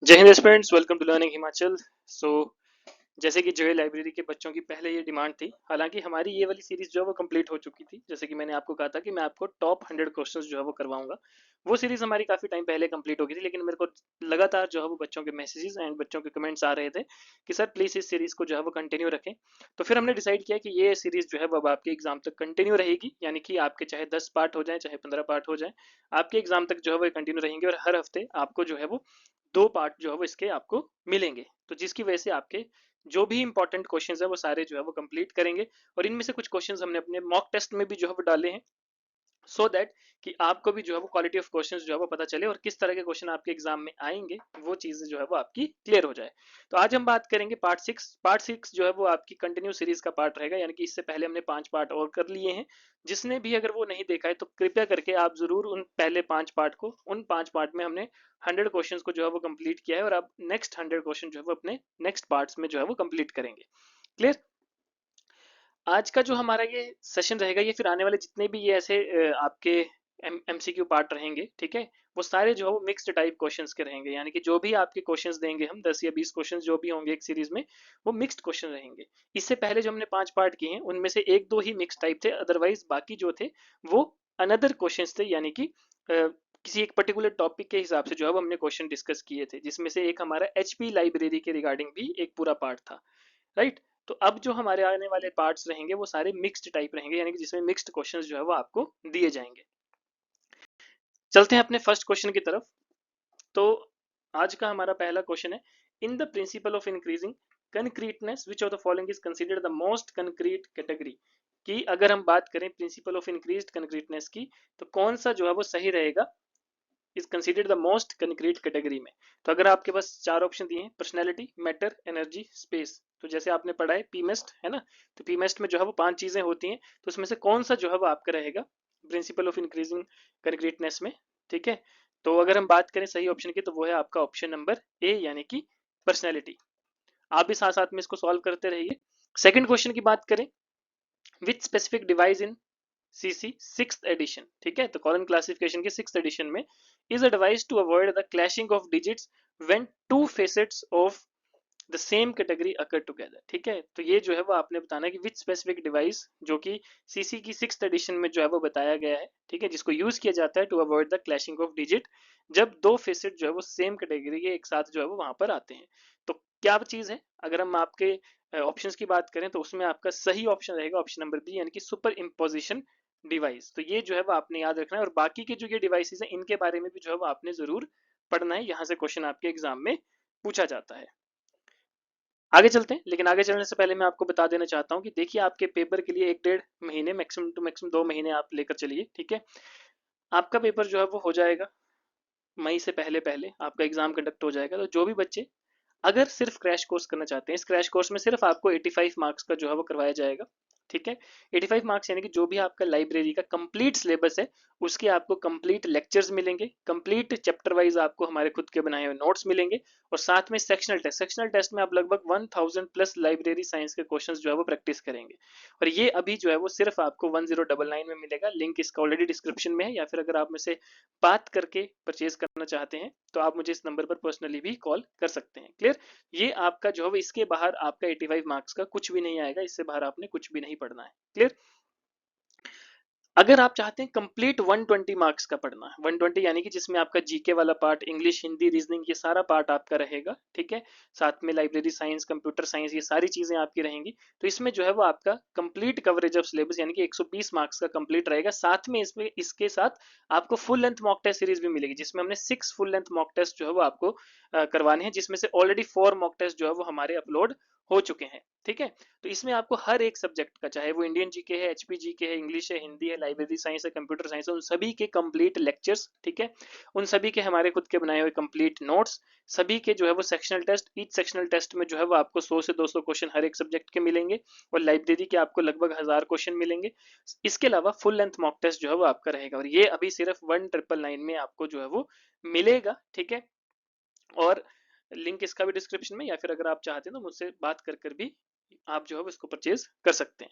जय हिंद students, welcome to learning Himachal. So जैसे कि जो है लाइब्रेरी के बच्चों की पहले ये डिमांड थी, हालांकि हमारी ये वाली सीरीज जो है वो कंप्लीट हो चुकी थी। जैसे कि मैंने आपको कहा था कि मैं आपको टॉप 100 क्वेश्चंस जो है वो करवाऊंगा। वो सीरीज हमारी काफी टाइम पहले कंप्लीट हो गई थी, लेकिन मेरे को लगातार जो है वो बच्चों के मैसेजेस एंड बच्चों के कमेंट्स आ रहे थे कि सर प्लीज इस सीरीज को जो है वो कंटिन्यू रखें। तो फिर हमने डिसाइड किया कि ये सीरीज जो है वो अब आपके एग्जाम तक कंटिन्यू रहेगी, यानी कि आपके चाहे 10 पार्ट हो जाए चाहे 15 पार्ट हो जाए, आपके एग्जाम तक जो है वो कंटिन्यू रहेंगे। और हर हफ्ते आपको जो है वो 2 पार्ट जो है वो इसके आपको मिलेंगे, तो जिसकी वजह से आपके जो भी इंपॉर्टेंट क्वेश्चंस है वो सारे जो है वो कंप्लीट करेंगे। और इनमें से कुछ क्वेश्चंस हमने अपने मॉक टेस्ट में भी जो है वो डाले हैं, सो दैट कि आपको भी जो है वो क्वालिटी ऑफ क्वेश्चंस जो है वो पता चले और किस तरह के क्वेश्चन आपके एग्जाम में आएंगे, वो चीजें जो है वो आपकी क्लियर हो जाए। तो आज हम बात करेंगे पार्ट 6 जो है वो आपकी कंटिन्यू सीरीज का पार्ट रहेगा, यानी कि इससे पहले हमने 5 पार्ट और कर लिए हैं। जिसने भी अगर वो नहीं देखा है तो कृपया करके आप जरूर उन पहले 5 पार्ट को, उन 5 पार्ट में हमने 100 क्वेश्चन को जो है वो कंप्लीट किया है, और अब नेक्स्ट 100 क्वेश्चन जो है वो अपने नेक्स्ट पार्ट्स में जो है वो कंप्लीट करेंगे। क्लियर। आज का जो हमारा ये सेशन रहेगा, ये फिर आने वाले जितने भी ये ऐसे आपके एमसीक्यू पार्ट रहेंगे, ठीक है, वो सारे जो है वो मिक्स्ड टाइप क्वेश्चंस के रहेंगे। यानी कि जो भी आपके क्वेश्चंस देंगे हम, 10 या 20 क्वेश्चंस जो भी होंगे एक सीरीज में, वो मिक्स्ड क्वेश्चन रहेंगे। इससे पहले जो हमने 5 पार्ट किए हैं उनमें से एक दो ही मिक्स टाइप थे, अदरवाइज बाकी जो थे वो अनदर क्वेश्चंस थे। यानी कि किसी एक पर्टिकुलर टॉपिक के हिसाब से जो है वो हमने क्वेश्चन डिस्कस किए थे, जिसमें से एक हमारा एचपी लाइब्रेरी के रिगार्डिंग भी एक पूरा पार्ट था। राइट। तो अब जो हमारे आने वाले पार्ट्स रहेंगे वो सारे मिक्स्ड टाइप रहेंगे, यानी कि जिसमें मिक्स्ड क्वेश्चंस जो है वो आपको दिए जाएंगे। चलते हैं अपने फर्स्ट क्वेश्चन की तरफ। तो आज का हमारा पहला क्वेश्चन है, in the principle of increasing concreteness which of the following is considered the most concrete category. कि अगर हम बात करें प्रिंसिपल ऑफ इंक्रीज्ड कंक्रीटनेस की, तो कौन सा जो है वो सही रहेगा is considered the most concrete category में। तो अगर आपके पास 4 ऑप्शन दिए हैं, पर्सनैलिटी, मैटर, एनर्जी, स्पेस, तो जैसे आपने पढ़ा है पीमेस्ट है ना, तो पीमेस्ट में जो है वो 5 चीजें होती हैं, तो उसमें से कौन सा जो है वो आपका रहेगा प्रिंसिपल ऑफ इंक्रीजिंग कंक्रीटनेस में। ठीक है। तो अगर हम बात करें सही ऑप्शन की, तो वो है आपका ऑप्शन नंबर ए, यानी कि पर्सनैलिटी। आप भी साथ साथ में इसको सॉल्व करते रहिए। सेकंड क्वेश्चन की बात करें, which specific device in CC six edition, ठीक है, तो कॉलन क्लासिफिकेशन के सिक्स एडिशन में is a device to avoid the clashing of digits when two facets of the same category occur together. ठीक है, तो ये जो है वो आपने बताना है कि विच स्पेसिफिक डिवाइस, जो कि सीसी की सिक्स एडिशन में जो है वो बताया गया है, ठीक है, जिसको यूज किया जाता है to avoid the clashing of digit, जब दो फेसेट जो है वो सेम कैटेगरी के एक साथ जो है वो वहां पर आते हैं। तो क्या चीज है, अगर हम आपके ऑप्शंस की बात करें तो उसमें आपका सही ऑप्शन रहेगा ऑप्शन नंबर बी, यानी कि सुपर इम्पोजिशन डिवाइस। तो ये जो है वो आपने याद रखना है, और बाकी के जो ये डिवाइसेस हैं इनके बारे में भी जो है वो आपने जरूर पढ़ना है, यहाँ से क्वेश्चन आपके एग्जाम में पूछा जाता है। आगे चलते हैं, लेकिन आगे चलने से पहले मैं आपको बता देना चाहता हूँ कि देखिए आपके पेपर के लिए 1 डेढ़ महीने, मैक्सिमम टू मैक्सिमम 2 महीने आप लेकर चलिए। ठीक है, आपका पेपर जो है वो हो जाएगा मई से पहले पहले आपका एग्जाम कंडक्ट हो जाएगा। तो जो भी बच्चे अगर सिर्फ क्रैश कोर्स करना चाहते हैं, इस क्रैश कोर्स में सिर्फ आपको 85 मार्क्स का जो है वो करवाया जाएगा। ठीक है, 85 मार्क्स यानी कि जो भी आपका लाइब्रेरी का कंप्लीट सिलेबस है उसके आपको कंप्लीट लेक्चर्स मिलेंगे, कंप्लीट चैप्टर वाइज आपको हमारे खुद के बनाए हुए नोट्स मिलेंगे, और साथ में सेक्शनल टेस्ट में आप लगभग 1000 प्लस लाइब्रेरी साइंस के क्वेश्चन जो है वो प्रैक्टिस करेंगे। और ये अभी जो है वो सिर्फ आपको 1099 में मिलेगा, लिंक इसका ऑलरेडी डिस्क्रिप्शन में है, या फिर अगर आप में से बात करके परचेज करना चाहते हैं तो आप मुझे इस नंबर पर पर्सनली भी कॉल कर सकते हैं। क्लियर। ये आपका जो है इसके बाहर आपका 85 मार्क्स का कुछ भी नहीं आएगा, इससे बाहर आपने कुछ भी नहीं पढ़ना है। क्लियर। अगर आप चाहते हैं कंप्लीट 120 मार्क्स का पढ़ना है, 120 यानी कि जिसमें आपका जीके वाला पार्ट, इंग्लिश, हिंदी, रीजनिंग, ये सारा पार्ट आपका रहेगा। ठीक है, साथ में लाइब्रेरी साइंस, कंप्यूटर साइंस, ये सारी चीजें आपकी रहेंगी। तो इसमें जो है वो आपका कंप्लीट कवरेज ऑफ सिलेबस यानी कि 120 मार्क्स का कंप्लीट रहेगा। साथ में इसमें इसके साथ आपको full length mock test series भी मिलेगी, जिसमें हमने 6 फुल लेंथ मॉक टेस्ट जो है वो आपको करवाने हैं, जिसमें से ऑलरेडी 4 मॉक टेस्ट जो है वो हमारे अपलोड हो चुके हैं। ठीक है, तो इसमें आपको हर एक सब्जेक्ट का, चाहे वो इंडियन जीके है, एचपी जीके है, इंग्लिश है, हिंदी है, लाइब्रेरी साइंस है, कंप्यूटर साइंस है, उन सभी के कंप्लीट लेक्चर्स, ठीक है, उन सभी के हमारे खुद के बनाए हुए कंप्लीट नोट्स, सभी के जो है वो sectional test, each sectional test में जो है वो आपको 100 से 200 क्वेश्चन हर एक सब्जेक्ट के मिलेंगे, और लाइब्रेरी के आपको लगभग 1000 क्वेश्चन मिलेंगे। इसके अलावा फुल लेंथ मॉक टेस्ट जो है वो आपका रहेगा, और ये अभी सिर्फ 1999 में आपको जो है वो मिलेगा। ठीक है, और लिंक इसका भी डिस्क्रिप्शन में, या फिर अगर आप चाहते हैं तो मुझसे बात कर भी आप जो है इसको परचेज कर सकते हैं।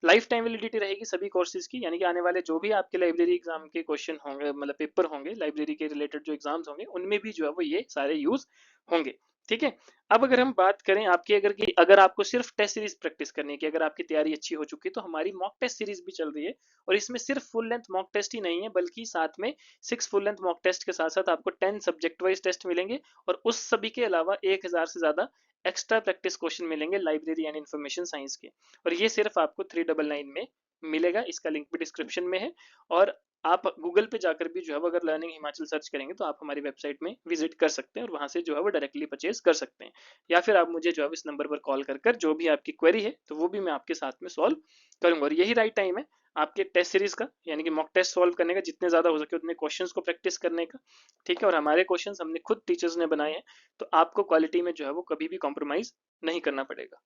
लाइफ टाइम वैलिडिटी रहेगी सभी कोर्सेज की, यानी कि आने वाले जो भी आपके लाइब्रेरी एग्जाम के क्वेश्चन होंगे, मतलब पेपर होंगे लाइब्रेरी के रिलेटेड जो एग्जाम्स होंगे, उनमें भी जो है वो ये सारे यूज होंगे। ठीक है, अब अगर हम बात करें आपकी, अगर आपको सिर्फ टेस्ट सीरीज प्रैक्टिस करनी है, कि अगर आपकी तैयारी अच्छी हो चुकी है, तो हमारी मॉक टेस्ट सीरीज भी चल रही है, और इसमें सिर्फ फुल लेंथ मॉक टेस्ट ही नहीं है, बल्कि साथ में 6 फुल लेंथ मॉक टेस्ट के साथ साथ आपको 10 सब्जेक्ट वाइज टेस्ट मिलेंगे, और उस सभी के अलावा 1000 से ज्यादा एक्स्ट्रा प्रैक्टिस क्वेश्चन मिलेंगे लाइब्रेरी एंड इन्फॉर्मेशन साइंस के, और ये सिर्फ आपको 399 में मिलेगा। इसका लिंक भी डिस्क्रिप्शन में है, और आप गूगल पे जाकर भी जो है अगर लर्निंग हिमाचल सर्च करेंगे तो आप हमारी वेबसाइट में विजिट कर सकते हैं, और वहां से जो है वो डायरेक्टली परचेज कर सकते हैं, या फिर आप मुझे जो है इस नंबर पर कॉल कर जो भी आपकी क्वेरी है तो वो भी मैं आपके साथ में सॉल्व करूंगा। और यही राइट टाइम है आपके टेस्ट सीरीज का, यानी कि मॉक टेस्ट सॉल्व करने का, जितने ज्यादा हो सके उतने क्वेश्चंस को प्रैक्टिस करने का। ठीक है, और हमारे क्वेश्चंस हमने खुद टीचर्स ने बनाए हैं, तो आपको क्वालिटी में जो है वो कभी भी कॉम्प्रोमाइज नहीं करना पड़ेगा।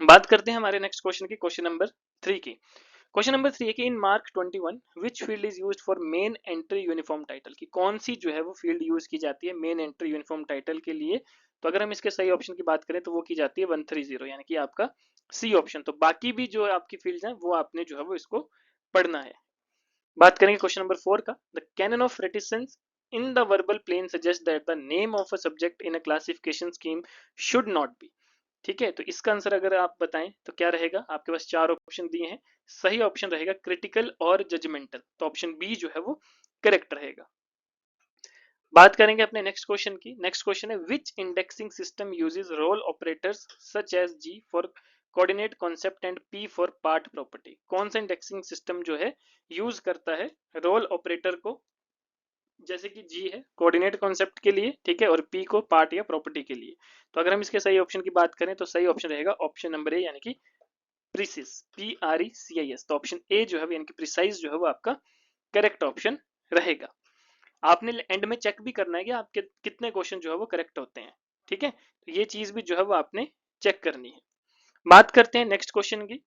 बात करते हैं हमारे नेक्स्ट क्वेश्चन की, क्वेश्चन नंबर 3 की। क्वेश्चन नंबर 3 है कि in MARC 21 which field is used for main entry uniform title, की कौन सी जो है वो फील्ड यूज की जाती है मेन एंट्री यूनिफॉर्म टाइटल के लिए। तो अगर हम इसके सही ऑप्शन की बात करें तो वो की जाती है 130, यानी कि आपका सी ऑप्शन। तो बाकी भी जो आपकी फील्ड है वो आपने जो है वो इसको पढ़ना है। बात करेंगे क्वेश्चन नंबर 4 का, the canon of reticence in the verbal plane suggest that the name of a subject in a classification scheme should not be. ठीक है, तो इसका आंसर अगर आप बताएं तो क्या रहेगा, आपके पास 4 ऑप्शन दिए हैं, सही ऑप्शन रहेगा क्रिटिकल और जजमेंटल, तो ऑप्शन बी जो है वो करेक्ट रहेगा। बात करेंगे अपने नेक्स्ट क्वेश्चन की। नेक्स्ट क्वेश्चन है which indexing system uses role operators such as G for coordinate concept and P for part property. कौन सा इंडेक्सिंग सिस्टम जो है यूज करता है रोल ऑपरेटर को, जैसे कि जी है कोऑर्डिनेट कॉन्सेप्ट के लिए, ठीक है, और पी को पार्ट या प्रॉपर्टी के लिए। तो अगर हम इसके सही ऑप्शन की बात करें तो सही ऑप्शन रहेगा ऑप्शन नंबर ए, यानी कि प्रीसिस, PRECIS। तो ऑप्शन ए जो है यानी कि प्रिसाइज जो है वो आपका करेक्ट ऑप्शन रहेगा। आपने एंड में चेक भी करना है कि आपके कितने क्वेश्चन जो है वो करेक्ट होते हैं। ठीक है, तो ये चीज भी जो है वो आपने चेक करनी है। बात करते हैं नेक्स्ट क्वेश्चन की।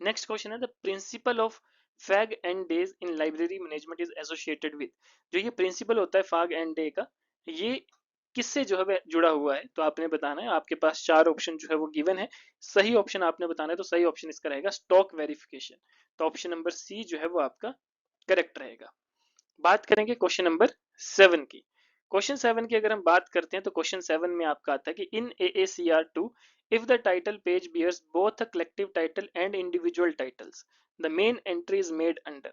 नेक्स्ट क्वेश्चन है the principle of fag and days in library management is associated with. जो ये प्रिंसिपल होता है फैग एंड डे का, ये किससे जो है जुड़ा हुआ है, तो आपने बताना है। आपके पास 4 ऑप्शन जो है वो गिवन है, सही ऑप्शन आपने बताना है, तो सही ऑप्शन इसका रहेगा स्टॉक वेरिफिकेशन। तो ऑप्शन नंबर सी जो है वो आपका करेक्ट रहेगा। बात करेंगे क्वेश्चन नंबर 7 की। क्वेश्चन 7 की अगर हम बात करते हैं तो क्वेश्चन 7 में आपका आता है कि इन AACR2 if the title page bears both a collective title and individual titles the main entry is made under।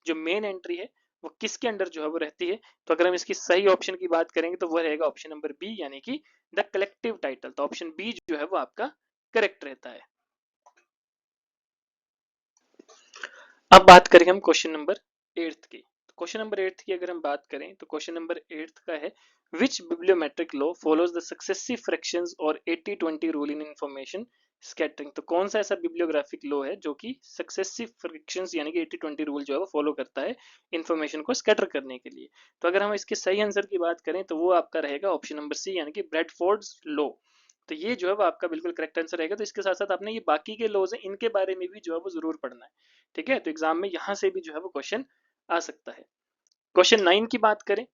जो मेन एंट्री है वो किसके अंडर जो है वो रहती है, तो अगर हम इसकी सही ऑप्शन की बात करेंगे तो वो रहेगा ऑप्शन नंबर बी, यानी कि द कलेक्टिव टाइटल। तो ऑप्शन बी जो है वो आपका करेक्ट रहता है। अब बात करेंगे हम क्वेश्चन नंबर 8 की। क्वेश्चन नंबर 8 की अगर हम बात करें तो क्वेश्चन नंबर 8 का है which bibliometric law follows the successive fractions और 80-20 रूल इन इंफॉर्मेशन स्कैटरिंग। तो कौन सा ऐसा बिब्लियोग्राफिक लॉ है जो कि सक्सेसिव फ्रैक्शंस यानी कि 80-20 रूल जो है वो फॉलो करता है इंफॉर्मेशन को स्कैटर करने के लिए। तो अगर हम इसके सही आंसर की बात करें तो वो आपका रहेगा ऑप्शन नंबर सी, यानी कि ब्रैडफोर्ड्स लॉ। तो ये जो है वो आपका बिल्कुल करेक्ट आंसर रहेगा। तो इसके साथ साथ आपने ये बाकी के लॉज हैं इनके बारे में भी जो है वो जरूर पढ़ना है। ठीक है, तो एग्जाम में यहां से भी जो है वो क्वेश्चन आ सकता है। क्वेश्चन 9 की बात करें,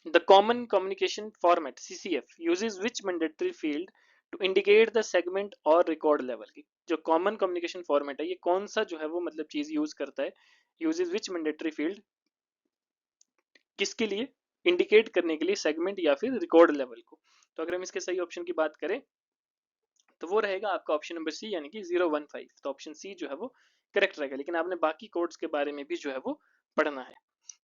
the common communication format CCF uses which mandatory field to indicate the segment और रिकॉर्ड लेवल की। जो कॉमन कम्युनिकेशन फॉर्मेट है ये कौन सा जो है वो मतलब चीज यूज करता है, यूजेस विच मैंडेटरी फील्ड, किसके लिए, इंडिकेट करने के लिए सेगमेंट या फिर रिकॉर्ड लेवल को। तो अगर हम इसके सही ऑप्शन की बात करें तो वो रहेगा आपका ऑप्शन नंबर सी, यानी कि 015। तो ऑप्शन सी जो है वो करेक्ट रहेगा, लेकिन आपने बाकी कोड्स के बारे में भी जो है वो पढ़ना है।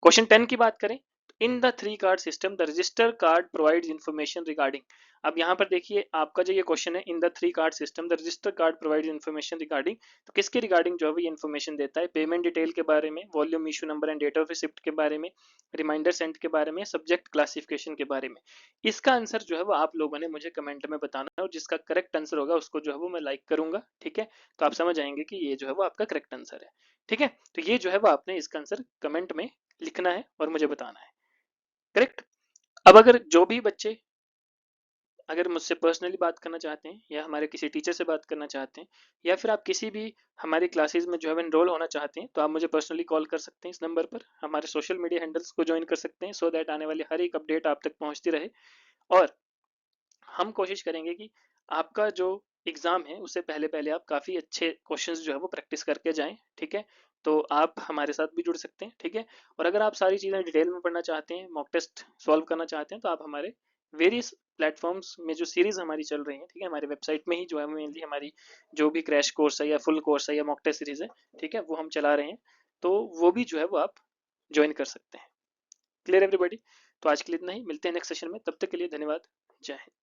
क्वेश्चन 10 की बात करें, in the 3 card system the register card provides information regarding. अब यहाँ पर देखिए आपका जो ये क्वेश्चन है, in the 3 card system the register card provides information regarding, तो किसके रिगार्डिंग जो है वो ये इन्फॉर्मेशन देता है, पेमेंट डिटेल के बारे में, volume, issue number and date of receipt के बारे में, रिमाइंडर सेंड के बारे में, सब्जेक्ट क्लासिफिकेशन के बारे में। इसका आंसर जो है वो आप लोगों ने मुझे कमेंट में बताना है, और जिसका करेक्ट आंसर होगा उसको जो है वो मैं लाइक करूंगा। ठीक है, तो आप समझ आएंगे कि ये जो है वो आपका करेक्ट आंसर है। ठीक है, तो ये जो है वो आपने इसका आंसर कमेंट में लिखना है और मुझे बताना है। करेक्ट। अब अगर जो भी बच्चे अगर मुझसे पर्सनली बात करना चाहते हैं, या हमारे किसी टीचर से बात करना चाहते हैं, या फिर आप किसी भी हमारी क्लासेस में जो है एनरोल होना चाहते हैं, तो आप मुझे पर्सनली कॉल कर सकते हैं इस नंबर पर। हमारे सोशल मीडिया हैंडल्स को ज्वाइन कर सकते हैं, सो दैट आने वाली हर एक अपडेट आप तक पहुंचती रहे। और हम कोशिश करेंगे कि आपका जो एग्जाम है उससे पहले पहले आप काफी अच्छे क्वेश्चंस जो है वो प्रैक्टिस करके जाएं। ठीक है, तो आप हमारे साथ भी जुड़ सकते हैं, ठीक है। और अगर आप सारी चीज़ें डिटेल में पढ़ना चाहते हैं, मॉक टेस्ट सॉल्व करना चाहते हैं, तो आप हमारे वेरियस प्लेटफॉर्म्स में जो सीरीज हमारी चल रही है, ठीक है, हमारे वेबसाइट में ही जो है मेनली हमारी जो भी क्रैश कोर्स है या फुल कोर्स है या मॉक टेस्ट सीरीज है, ठीक है, वो हम चला रहे हैं। तो वो भी जो है वो आप ज्वाइन कर सकते हैं। Clear everybody? तो आज के लिए इतना ही, मिलते हैं नेक्स्ट सेशन में, तब तक के लिए धन्यवाद। जय हिंद।